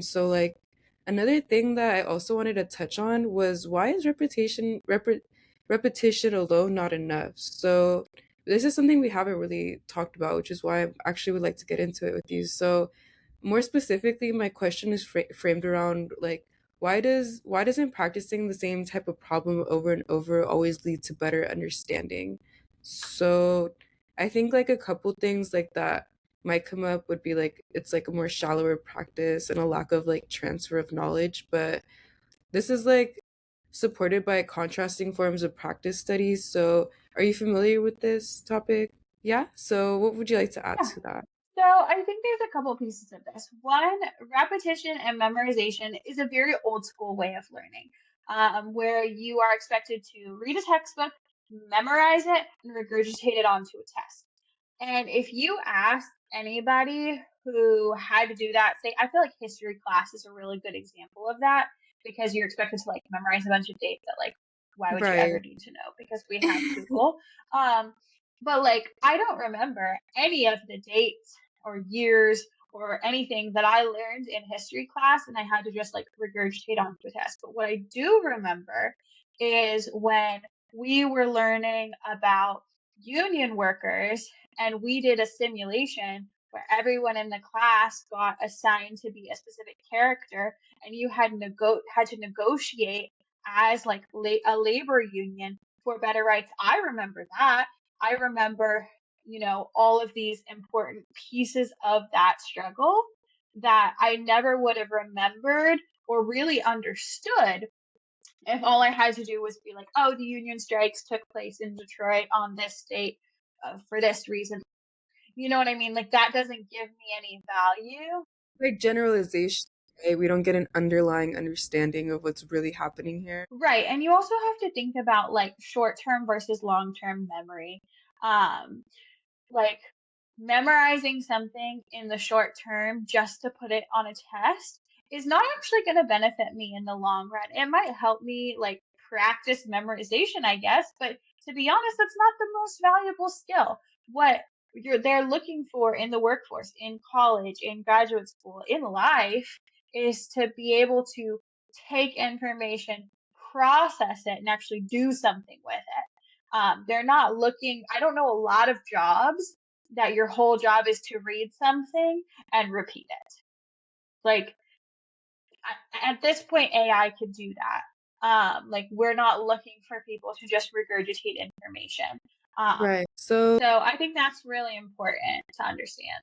So like another thing that I also wanted to touch on was why is repetition alone not enough? So this is something we haven't really talked about, which is why I actually would like to get into it with you. So more specifically, my question is framed around like why doesn't practicing the same type of problem over and over always lead to better understanding? So I think like a couple things like that might come up would be like it's like a more shallower practice and a lack of like transfer of knowledge, but this is like supported by contrasting forms of practice studies. So are you familiar with this topic? Yeah, so what would you like to add Yeah. to that? So I think there's a couple of pieces of this. One, repetition and memorization is a very old school way of learning, where you are expected to read a textbook, memorize it, and regurgitate it onto a test. And if you ask anybody who had to do that, say, I feel like history class is a really good example of that because you're expected to like memorize a bunch of dates that like, why would you ever Right. need to know? Because we have Google. Um, but like, I don't remember any of the dates or years or anything that I learned in history class, and I had to just like regurgitate onto a test. But what I do remember is when we were learning about union workers and we did a simulation where everyone in the class got assigned to be a specific character and you had to negotiate as like a labor union for better rights. I remember that. I remember, all of these important pieces of that struggle that I never would have remembered or really understood if all I had to do was be like, oh, the union strikes took place in Detroit on this date for this reason. You know what I mean? Like, that doesn't give me any value. Like generalization, right? We don't get an underlying understanding of what's really happening here. Right. And you also have to think about like short term versus long term memory. Um, like memorizing something in the short term just to put it on a test is not actually going to benefit me in the long run. It might help me like practice memorization, I guess, but to be honest, that's not the most valuable skill. What they're looking for in the workforce, in college, in graduate school, in life is to be able to take information, process it, and actually do something with it. They're not looking, I don't know a lot of jobs that your whole job is to read something and repeat it. Like at this point, AI could do that. Like we're not looking for people to just regurgitate information. Um, Right. So so I think that's really important to understand.